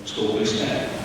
School please stand.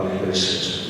University.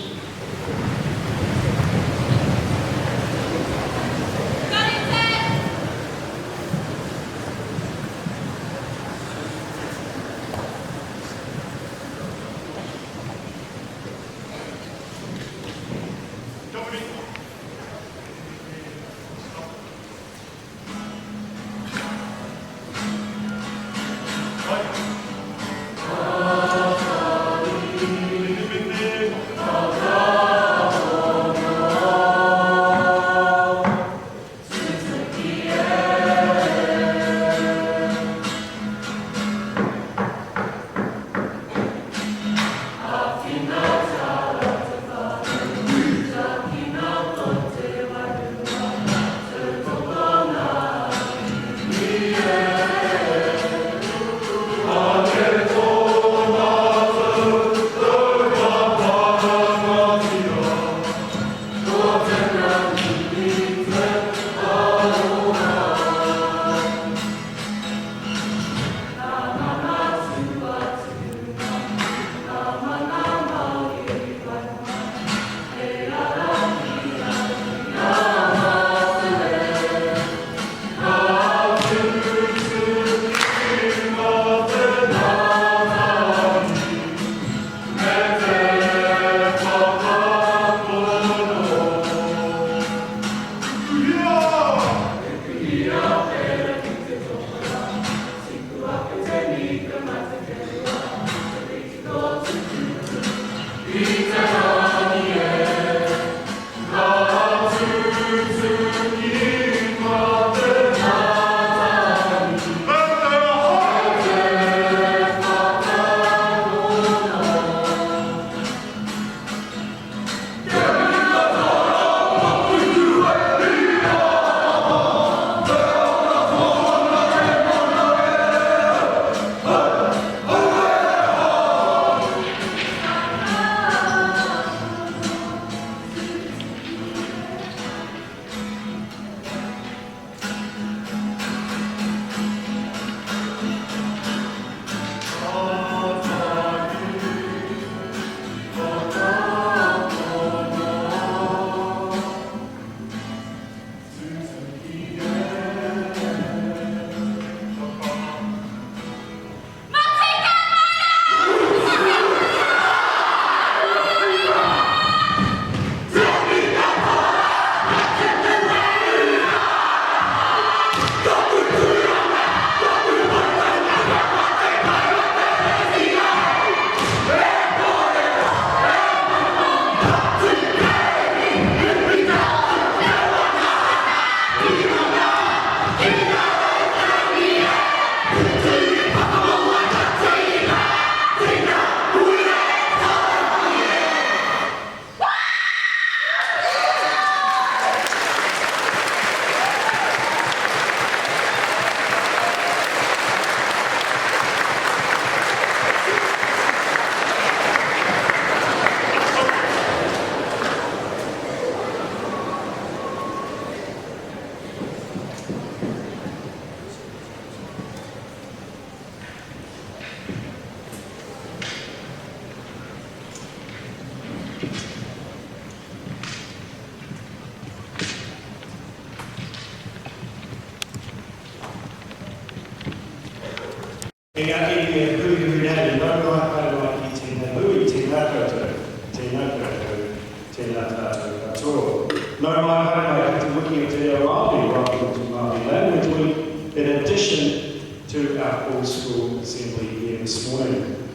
In addition to our full school assembly here this morning.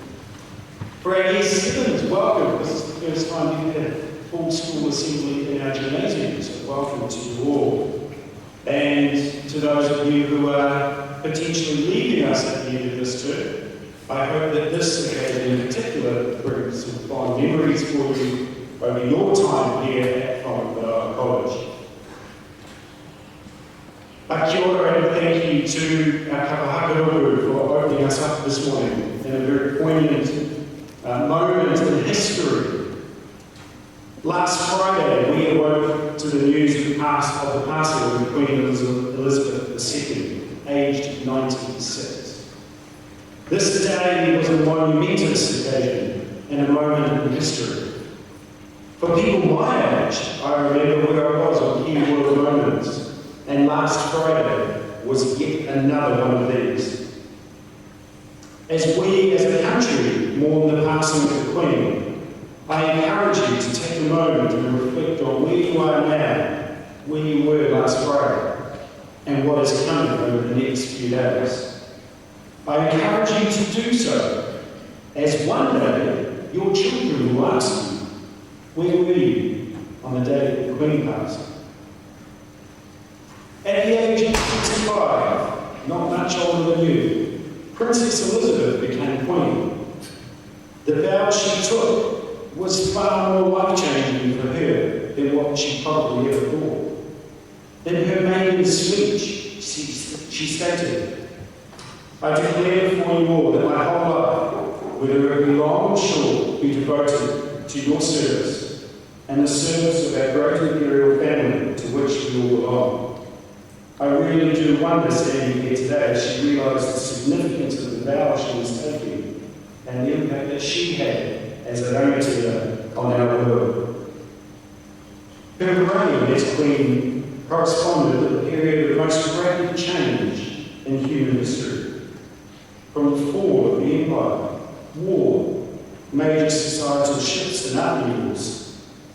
For our Year 7s, welcome. This is the first time we've had a full school assembly in our gymnasium, so welcome to you all. And to those of you who are potentially leaving us at the end of this term, I hope that this occasion in particular brings some fond memories for you over your time here at College. Kia ora and thank you to our Kapahakaroru for opening us up this morning in a very poignant moment in history. Last Friday, we awoke to the news of the passing of Queen Elizabeth II, aged 96. This day was a momentous occasion and a moment in history. For people my age, I remember where I was on Key World Moments, and last Friday was yet another one of these. As we as a country mourn the passing of the Queen, I encourage you to take a moment and reflect on where you are now, where you were last Friday, and what is coming over the next few days. I encourage you to do so, as one day your children will ask you, where were you on the day that the Queen passed? At the age of 65, not much older than you, Princess Elizabeth became Queen. The vow she took was far more life-changing for her than what she probably ever thought. In her maiden speech, she stated, "I declare before you all that my whole life, whether it be long or short, be devoted to your service and the service of our great imperial family to which we all belong. I really do wonder standing here today as she realised the significance of the vow she was taking and the impact that she had as a Rangatira on our world." Her reign as Queen corresponded with a period of most rapid change in human history. From the fall of the Empire, war, major societal shifts and upheavals,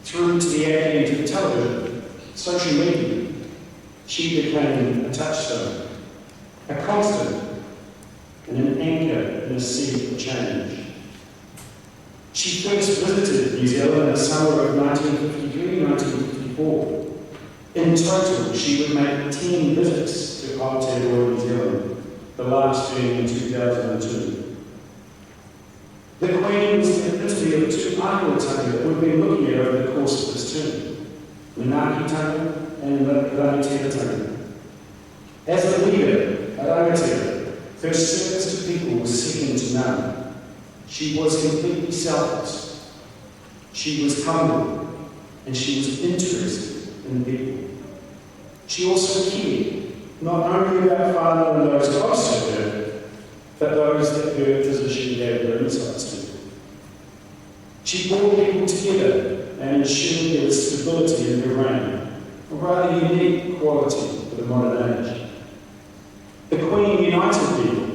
through to the advent of television, social media, she became a touchstone, a constant, and an anchor in a sea of change. She first visited New Zealand in the summer of 1953-1954. In total, she would make 10 visits to Aotearoa, New Zealand, the last being in 2002. The Queen was the epitome of two āhuatanga that we've been looking at over the course of this term, Manaakitanga and Rangatiratanga. As a leader at Aotearoa, her service to people was second to none. She was completely selfless. She was humble, and she was interested in people. She also cared, not only about Father and those close to her, but those that her position gave her insights to. She brought people together and ensured there was stability in her reign, a rather unique quality for the modern age. The Queen united people.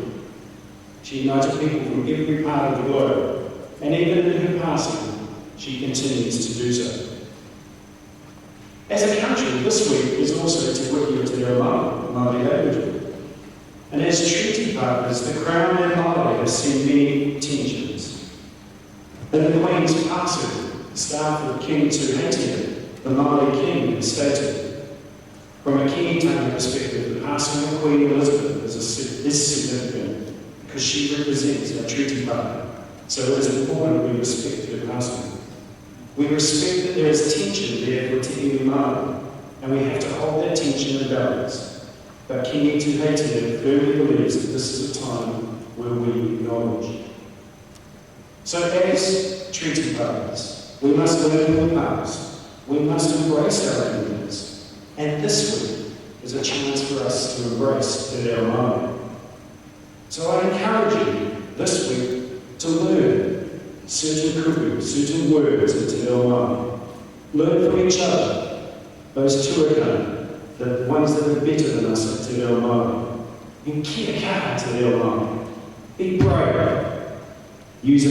She united people from every part of the globe, and even in her passing, she continues to do so. As a country, this week is also Te Wiki o Te Reo Māori language week. And as treaty partners, the Crown and Māori have seen many tensions. In the Queen's passing, the staff of King Tūheitia, the Māori king, stated, "From a Kingitanga perspective, the passing of Queen Elizabeth is significant because she represents our treaty partner, so it is important we respect her passing. We respect that there is tension there for Te Iwi Māori, and we have to hold that tension in balance. But King Tūheitia firmly believes that this is a time where we acknowledge." So as treaty partners, we must learn from the past. We must embrace our enemies. And this week is a chance for us to embrace Te Reo Māori. So I encourage you this week to learn certain kupu, certain words in Te Reo Māori. Learn from each other, those tuakana, the ones that are better than us at Te Reo Māori. And kia kaha Te Reo Māori. Be brave. Use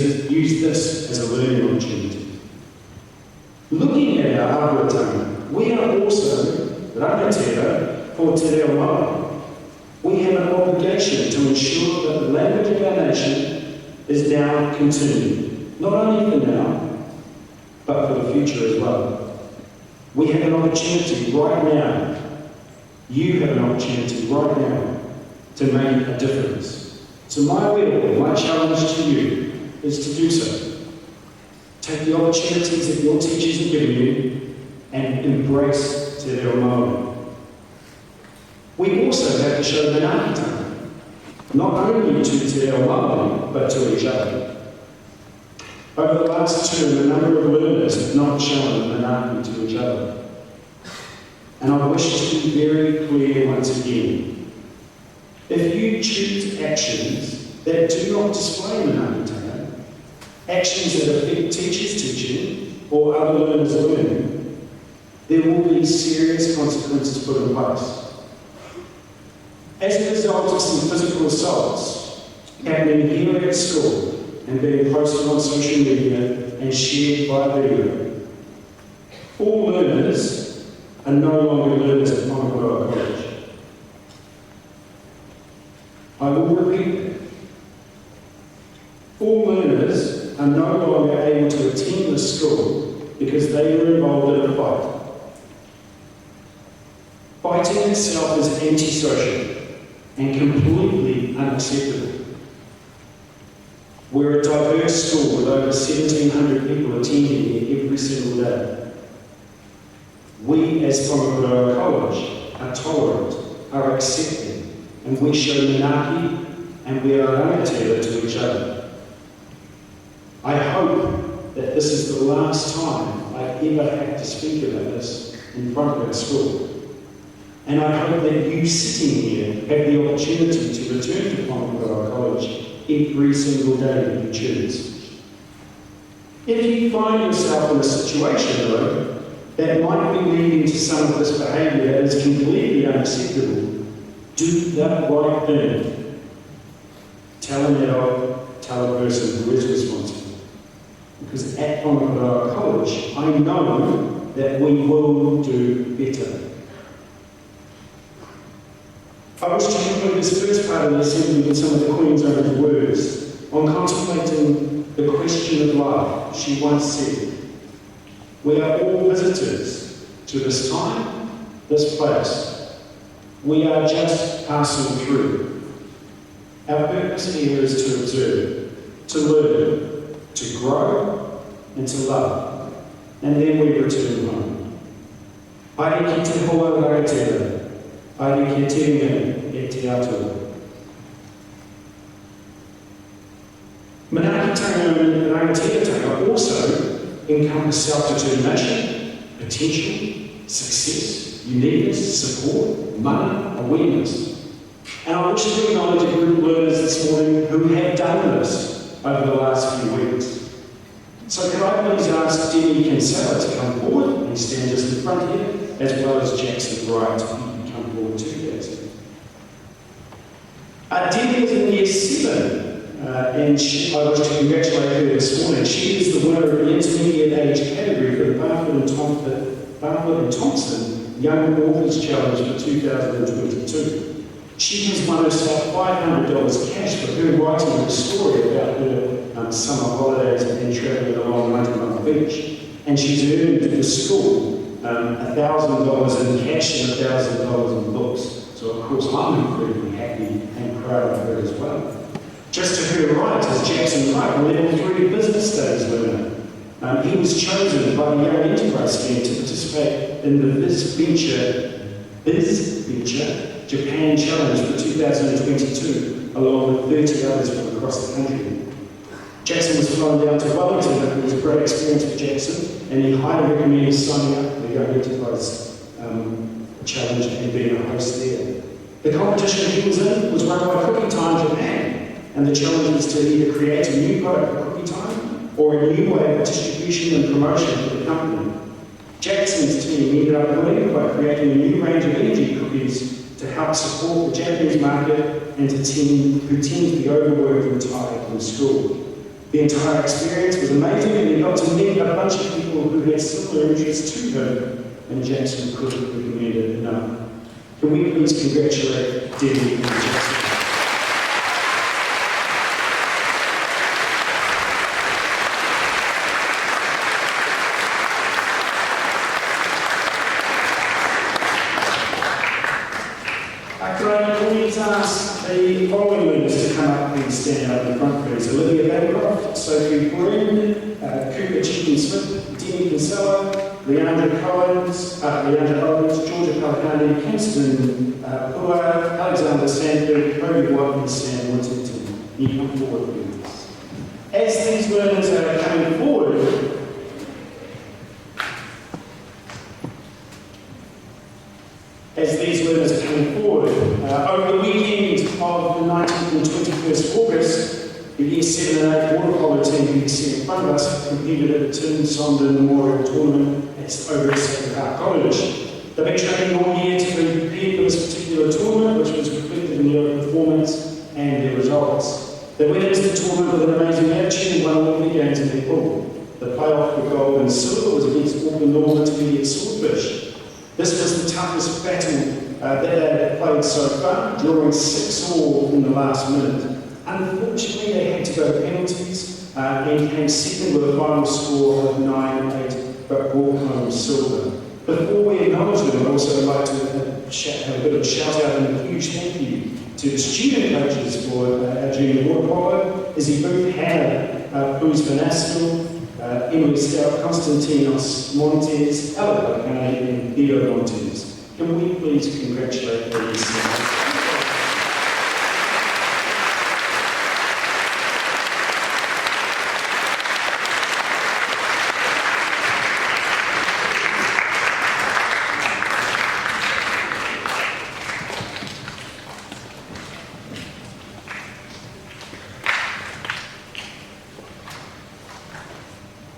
this as a learning opportunity. Looking at our āhuatanga, we are also rangatira for Te Reo Māori. We have an obligation to ensure that the language of our nation is now continued, not only for now, but for the future as well. We have an opportunity right now, you have an opportunity right now to make a difference. So my will, my challenge to you is to do so. Take the opportunities that your teachers have given you and embrace Te Reo Māori. We also have to show manaakitanga, not only to Te Reo Māori, but to each other. Over the last term, a number of learners have not shown manaaki to each other. And I wish to be very clear once again. If you choose actions that do not display manaakitanga, actions that affect teachers teaching, or other learners learn, there will be serious consequences put in place. As a result of some physical assaults happening here at school and being posted on social media and shared by video, all learners are no longer learners at Whangaroa College. I will repeat that. All learners are no longer able to attend the school because they were involved in a fight. Fighting itself is antisocial and completely unacceptable. We're a diverse school with over 1,700 people attending here every single day. We as Whangaroa College are tolerant, are accepting, and we show manaaki and we are rangatira to each other. I hope that this is the last time I ever have to speak about this in front of our school. And I hope that you sitting here have the opportunity to return to Whangaroa College every single day that you choose. If you find yourself in a situation, though, that might be leading to some of this behaviour that is completely unacceptable, do the right thing. Tell an adult, tell a person who is responsible. Because at Whangaroa College, I know that we will do better. I wish to conclude this first part of the assembly with some of the Queen's own words on contemplating the question of life. She once said, "We are all visitors to this time, this place. We are just passing through. Our purpose here is to observe, to learn, to grow, and to love. And then we return home. Aere ki te hoa rangatira. Aere ki te inga e te atua." Manaakitanga and rangatira also encompass self-determination, potential, success, uniqueness, support, money, awareness. And I wish to acknowledge a group of learners this morning who have done this over the last few weeks. So could I please ask Debbie Kinsella to come forward and stand just in front here, as well as Jackson Wright, who can come forward too, Jackson. Debbie is in year 7. And I wish to congratulate her this morning. She is the winner of the intermediate age category for the Barfoot and Thompson Young Authors Challenge for 2022. She has won herself $500 cash for her writing a story about her summer holidays and travelling along Mountain Beach. And she's earned at the school $1,000 in cash and $1,000 in books. So of course I'm incredibly happy and proud of her as well. Just to her right is Jackson Wright, a level 3 business studies learner. He was chosen by the Young Enterprise Scheme to participate in the Biz Venture Japan Challenge for 2022, along with 30 others from across the country. Jackson was flown down to Wellington, and it was a great experience for Jackson, and he highly recommends signing up for the Young Enterprise Challenge and being a host there. The competition he was in was run by Cookie Time Japan. And the challenge is to either create a new product for Cookie Time or a new way of distribution and promotion for the company. Jackson's team ended up winning by creating a new range of energy cookies to help support the Japanese market and to who tend to be overworked and tired from school. The entire experience was amazing, and he got to meet a bunch of people who had similar interests to him, and Jackson couldn't recommend it enough. Can we please congratulate Debbie and Jackson? Ask the following leaders to come up and stand up in front, please. Olivia Bancroft, Sophie Bryn, Cooper Chicken-Smith, Debbie Kinsella, Leandra Owens, Georgia Palakandi, Kingston Pua, Alexander Sandberg, Cody White, and Sam Whittington. You come forward, please. As these learners are coming forward, over the weekend of the 19th and 21st of August, the Year 7 and 8 water polo team who you see in front of us competed competed at the Toonsonda Memorial Tournament over at Sacred Heart College. They've been training all year to be prepared for this particular tournament, which was reflected in their performance and their results. They went into the tournament with an amazing attitude and won all the games in their pool. The playoff for gold and silver was against Auckland Northern Intermediate Swordfish. This was the toughest battle that they had played so far, drawing 6-all in the last minute. Unfortunately, they had to go to penalties and came second with a final score of 9-8, but brought home silver. Before we acknowledge them, I'd also like to have a bit of a shout out and a huge thank you to the student coaches for our junior water polo, Izzy Booth, Hannah Booz Vanasco, Emily Scout, Constantinos Montes, Ella Kane, and Theo Montes. Can we please congratulate these?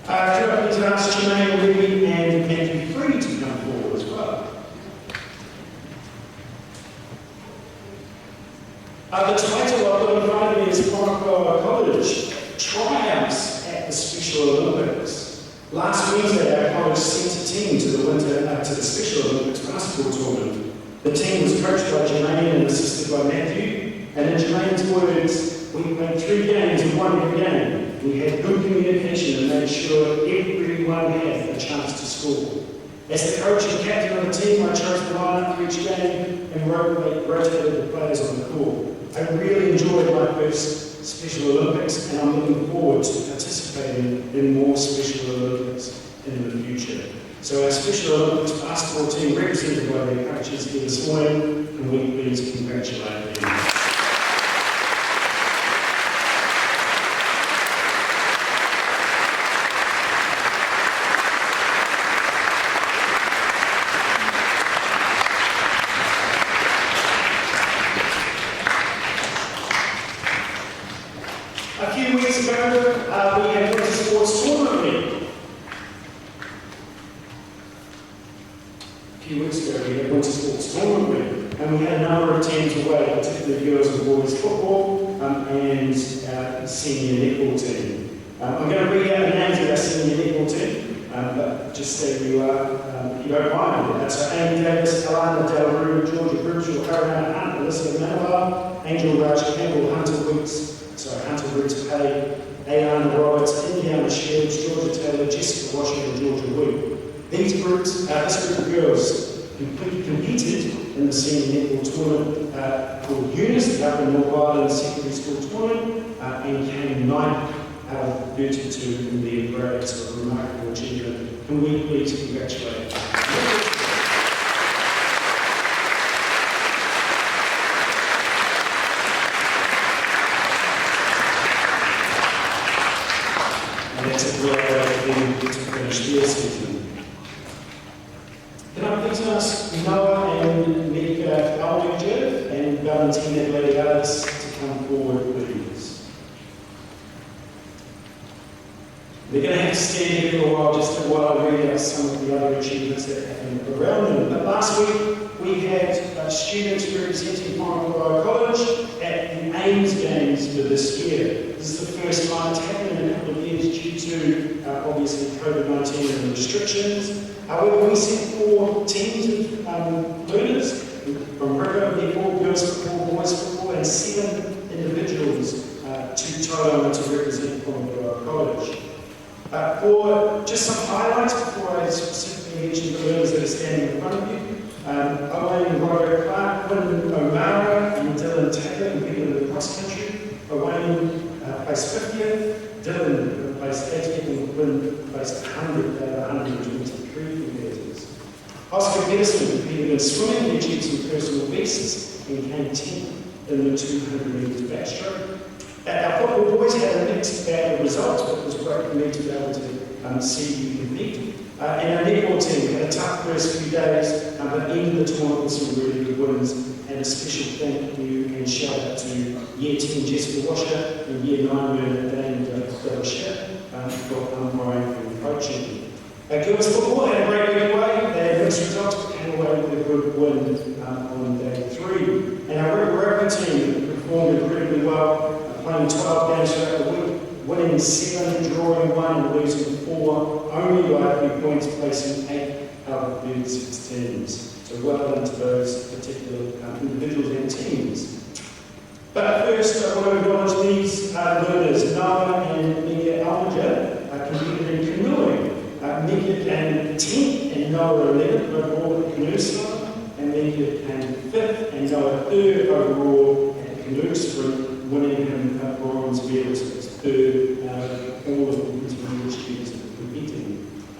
Could I please ask Jermaine, Ruby, and Matthew Free to come forward as well? The title I've got in front of me is Porrick College Triumphs at the Special Olympics. Last Wednesday, our college sent a team to the Special Olympics basketball tournament. The team was coached by Jermaine and assisted by Matthew, and in Jermaine's words, we played 3 games and won every game. We had good communication and made sure everyone had a chance to score. As the coach and captain of the team, I chose the lineup for each game and rotated the players on the court. I really enjoyed my first Special Olympics, and I'm looking forward to participating in more Special Olympics in the future. So our Special Olympics basketball team, represented by their coaches here this morning, can we please congratulate them. A few weeks ago, we had Winter Sports Tournament Week. And we had a number of teams away, particularly girls and boys football and our senior netball team. I'm going to read out the names of our senior netball team, but just so you don't mind. So Amy Davis, Alana Del Rue, Georgia Grimshaw, Caroline Hunt, Elizabeth Manavar, Angel Raj Campbell, Hunter Briggs Pay, Ayana Roberts, Indiana Shields, Georgia Taylor, Jessica Washington, Georgia Wood. This group of girls competed in the senior netball tournament called Eunice, up in North Island Secondary School Tournament, and came 9th out of 32 in their grade, so a remarkable achievement. Can we please congratulate them? And that's a great way for them to finish their season. Can I please ask Noah and Nick Aldinger and Valentina Gladiatis to come forward, please? They're going to have to stand here for a while just while I read out some of the other achievements that happened around them. But last week we had students representing Porrick College at the Ames Games for this year. This is the first time it's happened in a couple of years due to obviously COVID-19 and restrictions. However, we sent 4 teams of learners from River, netball, girls football, boys football, and 7 individuals to Tauranga to represent Porrick College. For just some highlights before I specifically mention the learners that are standing in front of you, Owen Roderick Clark, Quinn O'Mara, and Dylan Taylor competed in the cross country. Owen placed 50th, Dylan placed 80th, and Quinn placed 100th out of 123 competitors. Oscar Pedersen competed in swimming, he achieved some personal bests and came 10th in the 200 metres backstroke. Our football boys had a mixed bag of results, but it was great for me to be able to see you compete. And our netball team had a tough first few days, but ended the tournament with some really good wins. And a special thank you and shout out to Year 10 Jessica Washer and Year 9 Bernard Dane Delashire for umpiring for Girls football had a great week away. They had mixed results, but came away with a good win on day 3. And our rugby team performed incredibly well, playing 12 games throughout the week, winning 7, drawing 1, and losing 4, only by a few points, placing 8 out of 36 teams. So well done to those particular individuals and teams. But first, I want to acknowledge these learners. Noah and Mika Almager competed in canoeing. Mika came 10th and Noah 11th overall at the canoe slalom, and Mika came 5th and Noah 3rd overall at the canoe sprint, winning him bronze medals. It's 3rd out of all of the intermediate students that competed.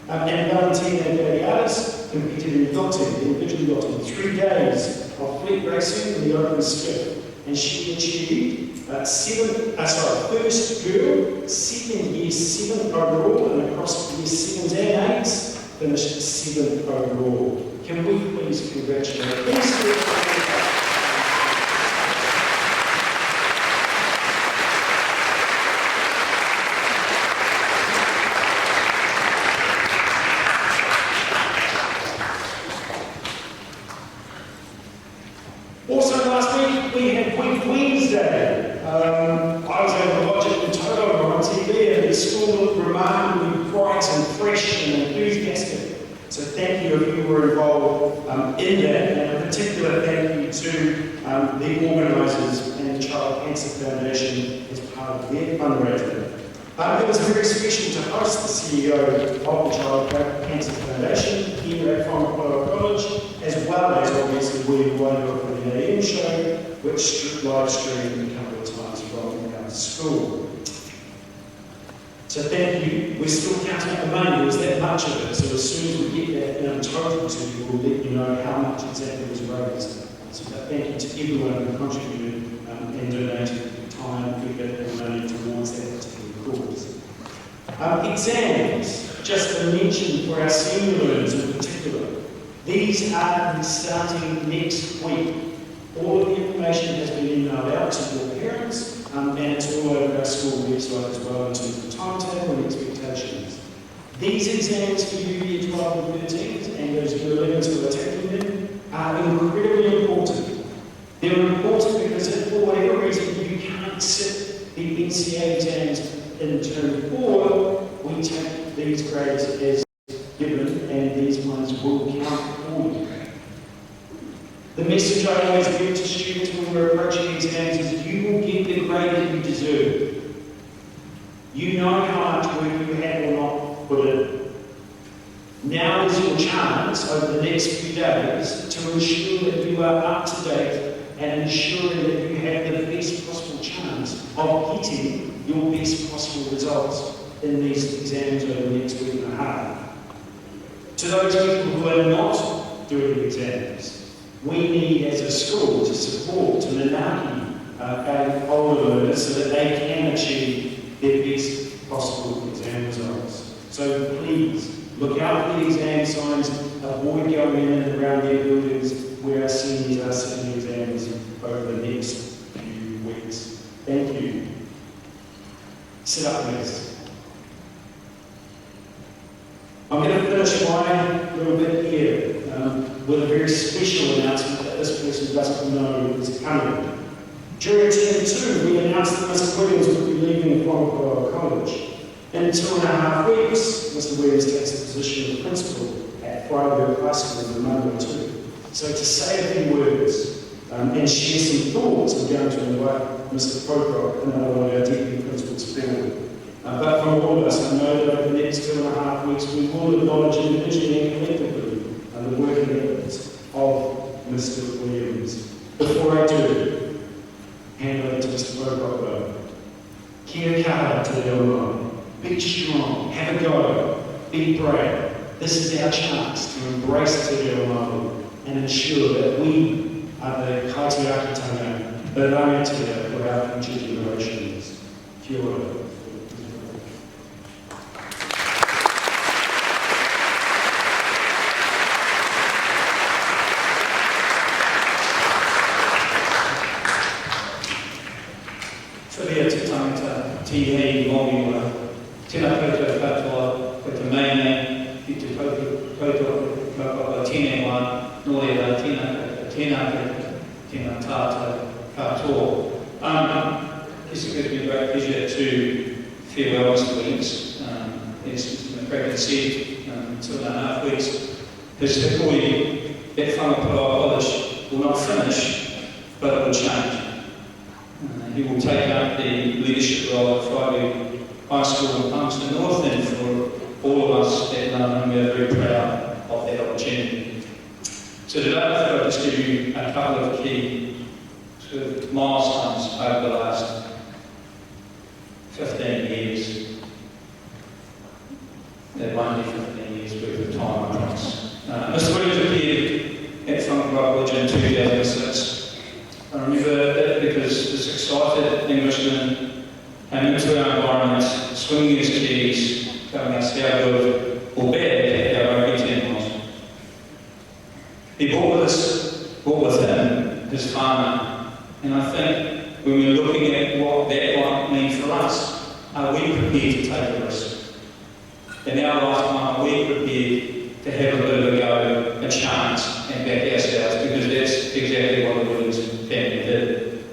And Valentina Gadiadis competed in yachting, individual yachting, 3 days of fleet racing in the open skiff. And she achieved first girl, second year 7th overall, and across year 7s and 8s, finished 7th overall. Can we please congratulate them? Also last week we had Week Wednesday. I was able to watch it in Toto on TV, and the school looked remarkably bright and fresh and enthusiastic. So thank you if you were involved in that, and a particular thank you to the organisers and the Child Cancer Foundation as part of their fundraiser. It was very special to host the CEO of the Child Cancer Foundation here at Whamaparo College, as well as obviously we were for the Ames show, which live streamed a couple of times from our school. So thank you. We're still counting up the money. There was that much of it. So as soon as we get that total to you, we'll let you know how much exactly was raised. So thank you to everyone who contributed and donated time, effort, and money towards that particular cause. Exams, just a mention for our senior learners in particular. These are starting next week. All of the information has been emailed out to your parents, and it's all over our school website as well in terms of timetable and expectations. These exams for you year 12 and 13, and those year 11s who are taking them, are incredibly important. They're important because if for whatever reason you can't sit the NCA exams in term 4, we take these grades as given, and these ones will count for you. The message I always give to students when we're approaching exams is you will get the grade that you deserve. You know how much work you have or not put in. Now is your chance over the next few days to ensure that you are up to date and ensuring that you have the best possible chance of getting your best possible results in these exams over the next week and a half. To those people who are not doing the exams, we need as a school to support, to manaki our older learners so that they can achieve their best possible exam results. So please, look out for the exam signs, avoid going in and around their buildings where our seniors are sitting exams over the next few weeks. Thank you. Sit up, please. I'm going to finish my little bit here with a very special announcement that this person doesn't know is coming. During term 2, we announced that Mr. Williams would be leaving Whamaparo College. In 2.5 weeks, Mr. Williams takes the position of principal at Freiburg High School in Monday 2. So to say a few words and share some thoughts, I'm going to invite Mr. Pocock, another one of our deputy principals, forward. But from all of us, I know that over the next 2.5 weeks, we will acknowledge individually and collectively the working efforts of Mr. Williams. Before I do, hand over to Mr. Pocock though. Kia kaha te reo mai. Be strong, have a go, be brave. This is our chance to embrace te reo mai and ensure that we are the kaitiakitanga, the rangatira for our future generations. Kia ora. Tēnā koutou katoa, ko te maine, ki te tēnā tātou katoa. It's gives me great pleasure to farewell Mr. Williams. As Mr. McCracken said, 2.5 weeks. His hikoi at Whangaparaoa College will not finish, but it will change. He will take up the leadership role at Friday High School in Palmerston North, and for all of us that know him, we are very proud of that opportunity. So today I thought I'd just give you a couple of key sort of milestones over the last 15 years. That won't be 15 years worth of time, I promise. Mr. Williams appeared at Whangaparaoa College in 2006. I remember that because this excited Englishman came into our environment, swinging his keys, telling us how good or bad our own team was. He brought with him his farmer, and I think when we're looking at what that might mean for us, are we prepared to take a risk? In our lifetime, are we prepared to have a bit of a go, a chance, and back ourselves? Because that's exactly what the Williams family did.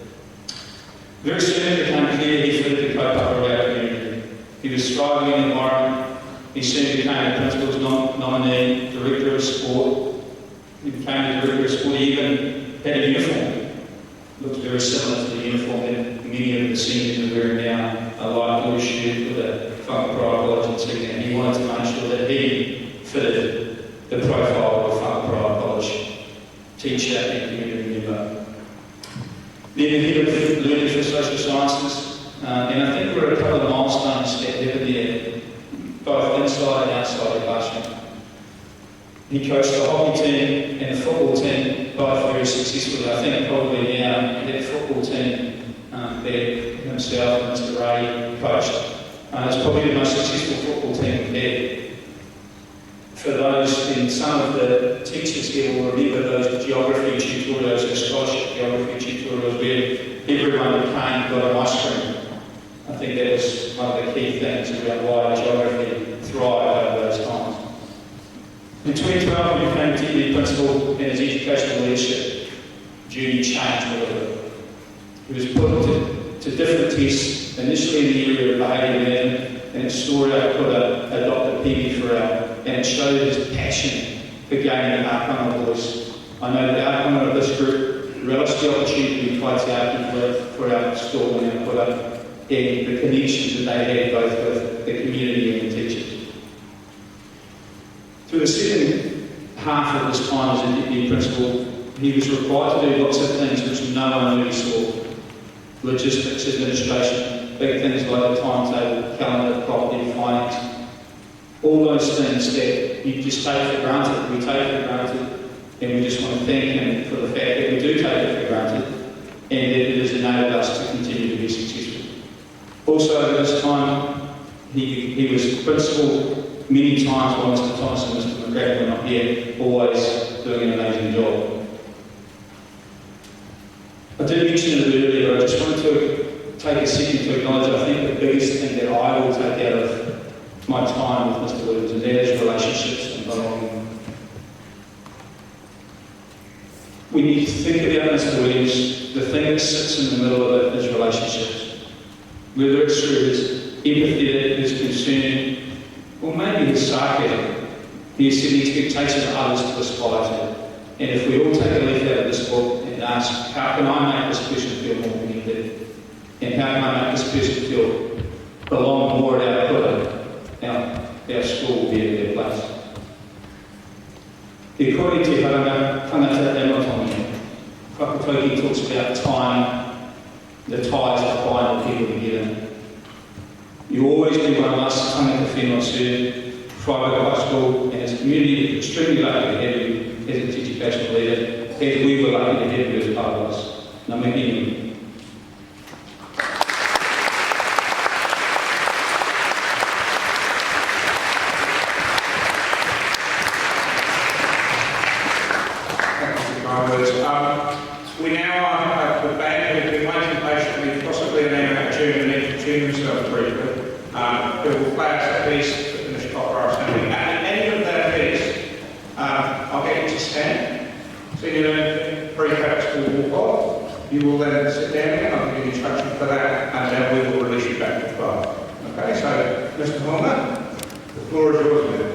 Very soon it became clear he fitted the kaupapa of our community. He was thriving in the environment. He soon became the principal's nominee, director of sport. He became the director of sport. He even had a uniform. Looked very similar to the uniform that many of the seniors are wearing now, a light blue shirt with a Whangaparaoa College insignia, and he wanted to make sure that he fitted the profile of Whangaparaoa College teacher and community member. Then the head of learning for social sciences, and I think there were a couple of milestones that happened there, both inside and outside the classroom. He coached the hockey team and the football team, both very successfully. I think probably now that football team that himself and Mr. Ray coached, it's probably the most successful football team we've had. For those, and some of the teachers here will remember those geography tutorials, those scholarship geography tutorials where everyone that came got an ice cream. I think that was one of the key things around why geography thrived over those times. In 2012, he became deputy principal, and his educational leadership journey changed a little bit. He was put to different tests, initially in the area of behaviour management, and at story I put a Dr. Peggy for our, and it showed his passion for gaining an outcome of voice. I know the outcome of this group relished the opportunity to be quite out for our store and our product, and the connections that they had both with the community and the teachers. Through the second half of his time as a deputy principal, he was required to do lots of things which no one really saw. Logistics, administration, big things like the timetable, calendar, property, finance, all those things that you just take for granted. We take it for granted, and we just want to thank him for the fact that we do take it for granted, and that it has enabled us to continue to be successful. Also, over this time, he was principal many times while Mr. Thomas and Mr. McCracken were not here, always doing an amazing job. I did mention it earlier, I just wanted to take a second to acknowledge, I think the biggest thing that I will take out of my time with Mr. Williams, and that is relationships and belonging. When you think about Mr. Williams, the thing that sits in the middle of it is relationships. Whether it's through his empathy, his concern, or maybe his sarcasm, he has set expectations of others to aspire to. And if we all take a leaf out of this book and ask, how can I make this person feel more connected? And how can I make this person feel belong more at our put, our school will be a better place. Te kore te haranga, tangata e motongi. Whakatauki talks about tying the ties that bind the people together. You always be one of us, tangata whenua serve, private high school, and as a community, extremely lucky to have you as its educational leader, as we were lucky to have you as part of us. Nā me hini. We now are the band who've been waiting patiently, possibly an hour to tune themselves briefly. Who will play us a piece to finish off our assembly. At the end of that piece, I'll get you to stand. So you know, to walk off. You will then sit down again, I'll give you instruction for that, and then we will release you back to the class. Okay, so Mr. Homer, the floor is yours now.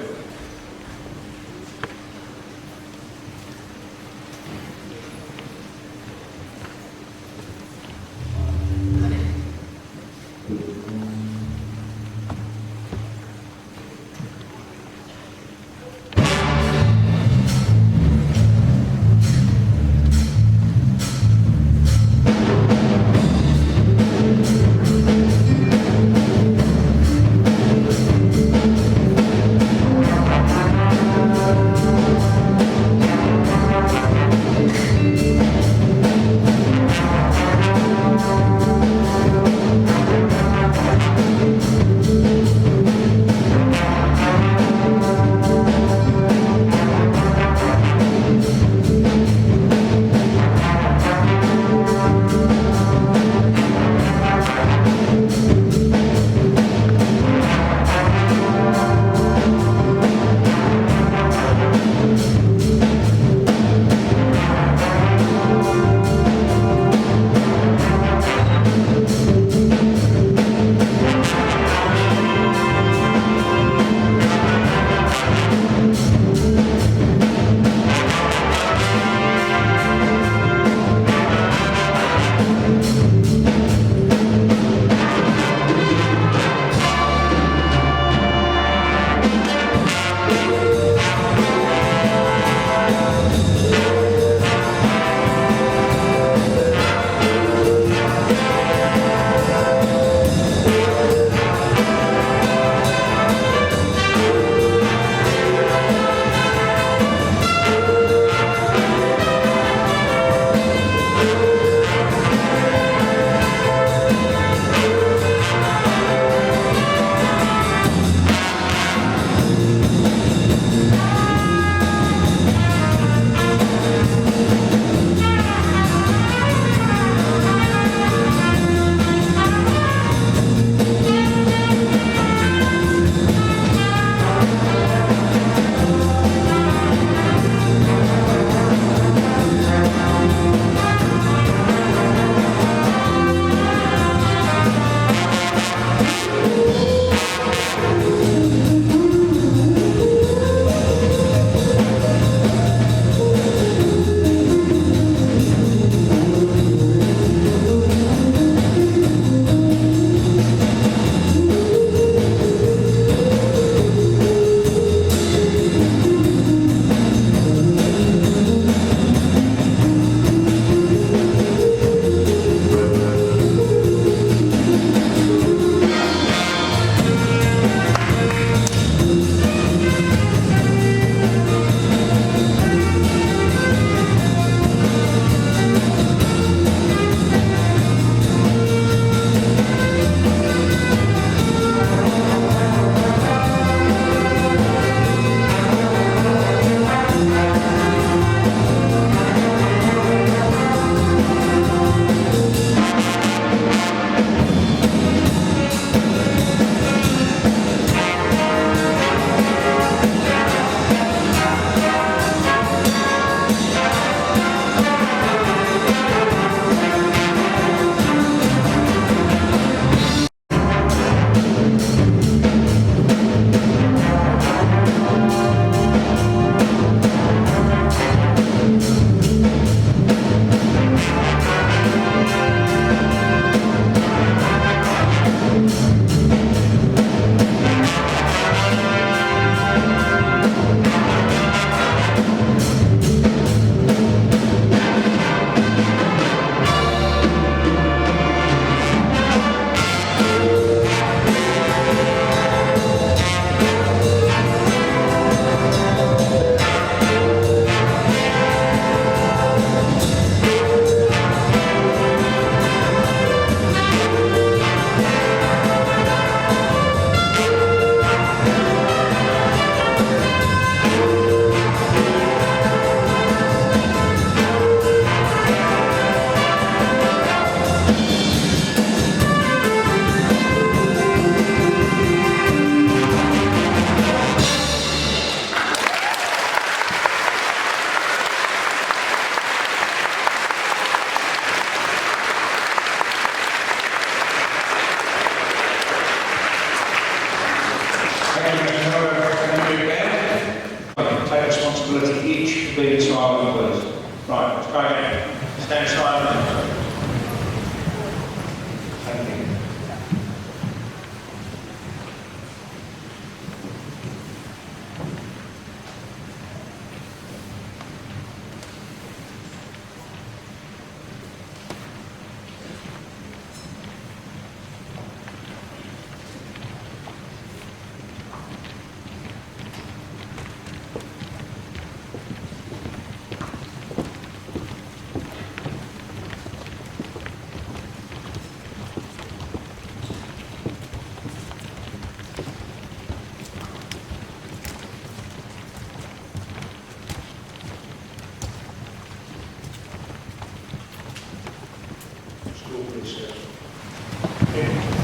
school research.